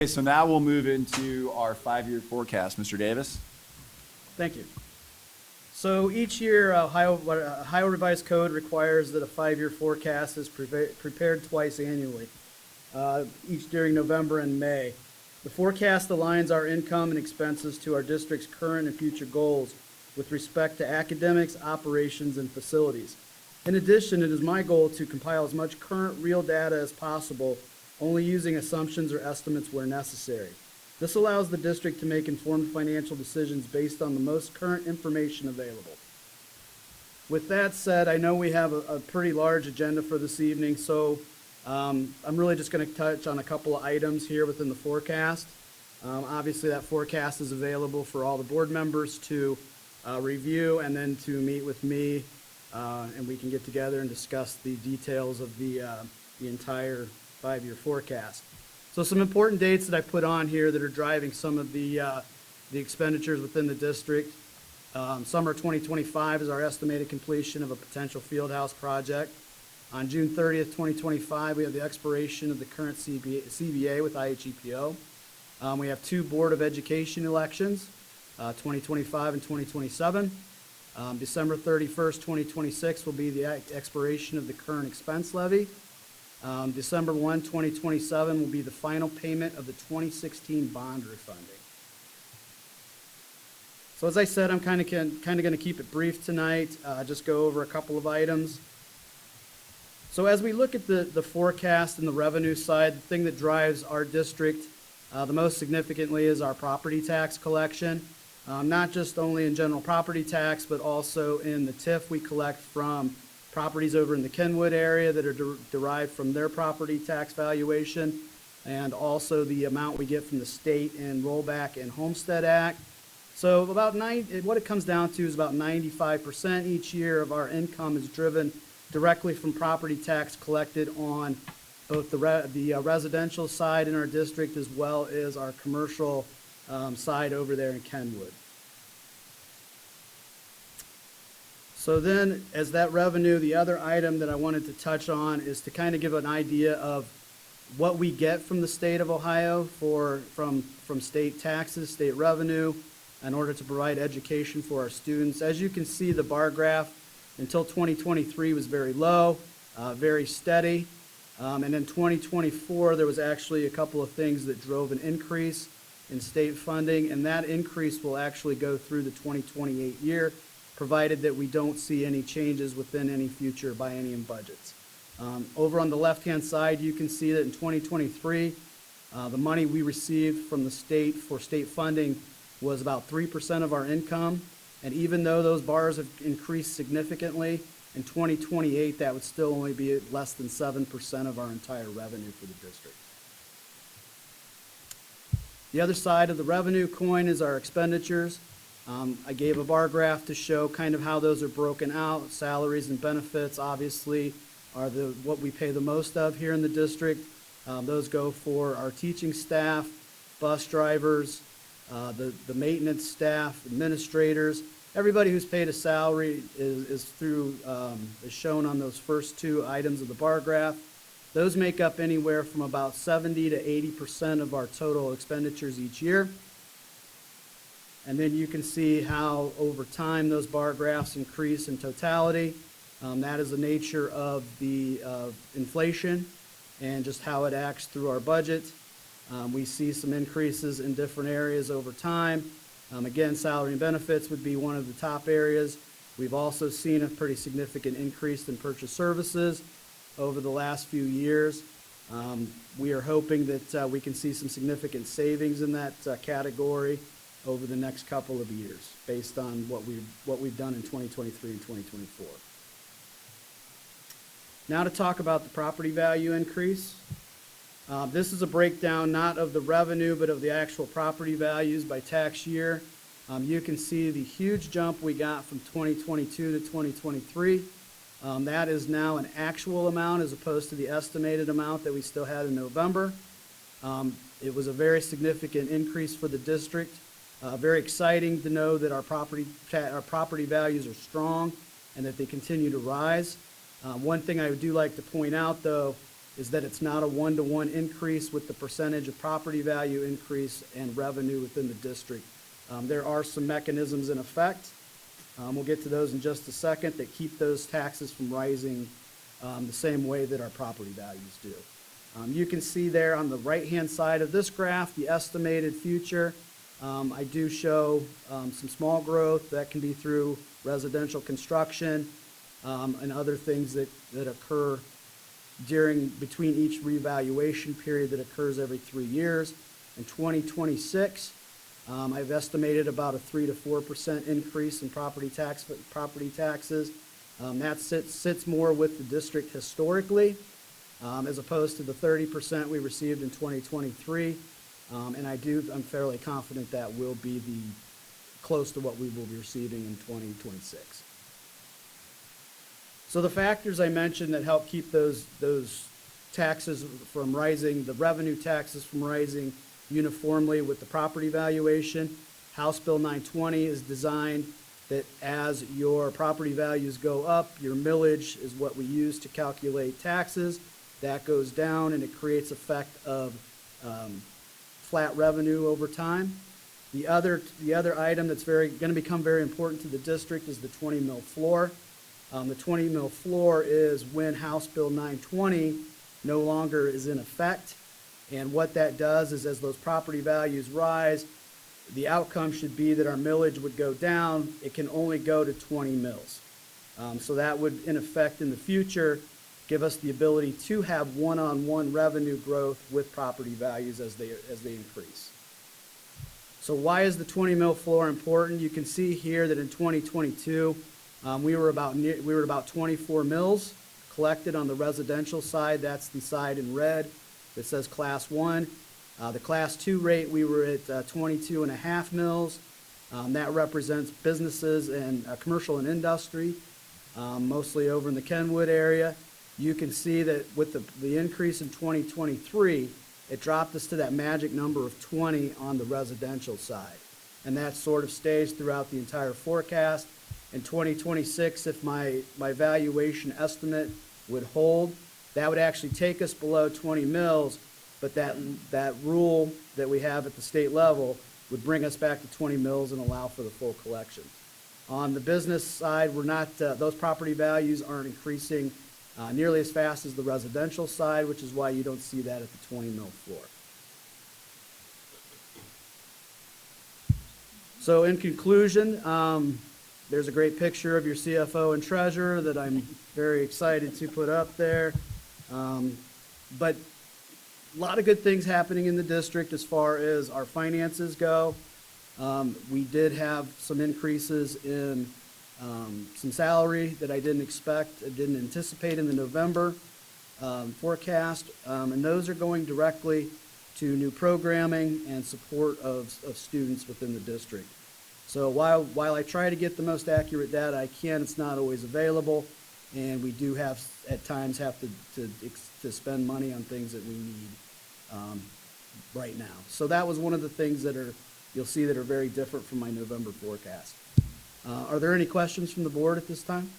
Okay, so now we'll move into our 5-year forecast. Mr. Davis? Thank you. So each year, Ohio Revised Code requires that a 5-year forecast is prepared twice annually, each during November and May. The forecast aligns our income and expenses to our district's current and future goals with respect to academics, operations, and facilities. In addition, it is my goal to compile as much current real data as possible, only using assumptions or estimates where necessary. This allows the district to make informed financial decisions based on the most current information available. With that said, I know we have a pretty large agenda for this evening, so I'm really just going to touch on a couple of items here within the forecast. Obviously, that forecast is available for all the board members to review and then to meet with me, and we can get together and discuss the details of the entire 5-year forecast. So some important dates that I put on here that are driving some of the expenditures within the district. Summer 2025 is our estimated completion of a potential field house project. On June 30th, 2025, we have the expiration of the current CBA with IHEPO. We have 2 Board of Education elections, 2025 and 2027. December 31st, 2026 will be the expiration of the current expense levy. December 1, 2027 will be the final payment of the 2016 bond refunding. So as I said, I'm kind of going to keep it brief tonight, just go over a couple of items. So as we look at the forecast and the revenue side, the thing that drives our district the most significantly is our property tax collection, not just only in general property tax, but also in the TIF we collect from properties over in the Kenwood area that are derived from their property tax valuation, and also the amount we get from the state in Rollback and Homestead Act. So what it comes down to is about 95% each year of our income is driven directly from property tax collected on both the residential side in our district as well as our commercial side over there in Kenwood. So then, as that revenue, the other item that I wanted to touch on is to kind of give an idea of what we get from the state of Ohio from state taxes, state revenue, in order to provide education for our students. As you can see, the bar graph until 2023 was very low, very steady. And in 2024, there was actually a couple of things that drove an increase in state funding, and that increase will actually go through the 2028 year, provided that we don't see any changes within any future biennium budgets. Over on the left-hand side, you can see that in 2023, the money we received from the state for state funding was about 3% of our income. And even though those bars have increased significantly, in 2028, that would still only be less than 7% of our entire revenue for the district. The other side of the revenue coin is our expenditures. I gave a bar graph to show kind of how those are broken out. Salaries and benefits obviously are what we pay the most of here in the district. Those go for our teaching staff, bus drivers, the maintenance staff, administrators. Everybody who's paid a salary is shown on those first 2 items of the bar graph. Those make up anywhere from about 70 to 80% of our total expenditures each year. And then you can see how over time those bar graphs increase in totality. That is the nature of the inflation and just how it acts through our budget. We see some increases in different areas over time. Again, salary and benefits would be one of the top areas. We've also seen a pretty significant increase in purchase services over the last few years. We are hoping that we can see some significant savings in that category over the next couple of years based on what we've done in 2023 and 2024. Now to talk about the property value increase. This is a breakdown not of the revenue but of the actual property values by tax year. You can see the huge jump we got from 2022 to 2023. That is now an actual amount as opposed to the estimated amount that we still had in November. It was a very significant increase for the district. Very exciting to know that our property values are strong and that they continue to rise. One thing I do like to point out, though, is that it's not a one-to-one increase with the percentage of property value increase and revenue within the district. There are some mechanisms in effect, we'll get to those in just a second, that keep those taxes from rising the same way that our property values do. You can see there on the right-hand side of this graph, the estimated future. I do show some small growth that can be through residential construction and other things that occur between each revaluation period that occurs every 3 years. In 2026, I've estimated about a 3 to 4% increase in property taxes. That sits more with the district historically, as opposed to the 30% we received in 2023. And I'm fairly confident that will be close to what we will be receiving in 2026. So the factors I mentioned that help keep those taxes from rising, the revenue taxes from rising uniformly with the property valuation. House Bill 920 is designed that as your property values go up, your millage is what we use to calculate taxes. That goes down and it creates effect of flat revenue over time. The other item that's going to become very important to the district is the 20 mil floor. The 20 mil floor is when House Bill 920 no longer is in effect. And what that does is as those property values rise, the outcome should be that our millage would go down. It can only go to 20 mils. So that would, in effect, in the future, give us the ability to have one-on-one revenue growth with property values as they increase. So why is the 20 mil floor important? You can see here that in 2022, we were about 24 mils collected on the residential side. That's the side in red that says Class 1. The Class 2 rate, we were at 22.5 mils. That represents businesses and commercial and industry, mostly over in the Kenwood area. You can see that with the increase in 2023, it dropped us to that magic number of 20 on the residential side. And that sort of stays throughout the entire forecast. In 2026, if my valuation estimate would hold, that would actually take us below 20 mils, but that rule that we have at the state level would bring us back to 20 mils and allow for the full collection. On the business side, we're not, those property values aren't increasing nearly as fast as the residential side, which is why you don't see that at the 20 mil floor. So in conclusion, there's a great picture of your CFO and treasurer that I'm very excited to put up there. But a lot of good things happening in the district as far as our finances go. We did have some increases in some salary that I didn't anticipate in the November forecast. And those are going directly to new programming and support of students within the district. So while I try to get the most accurate data I can, it's not always available, and we do have at times have to spend money on things that we need right now. So that was one of the things that you'll see that are very different from my November forecast. Are there any questions from the board at this time?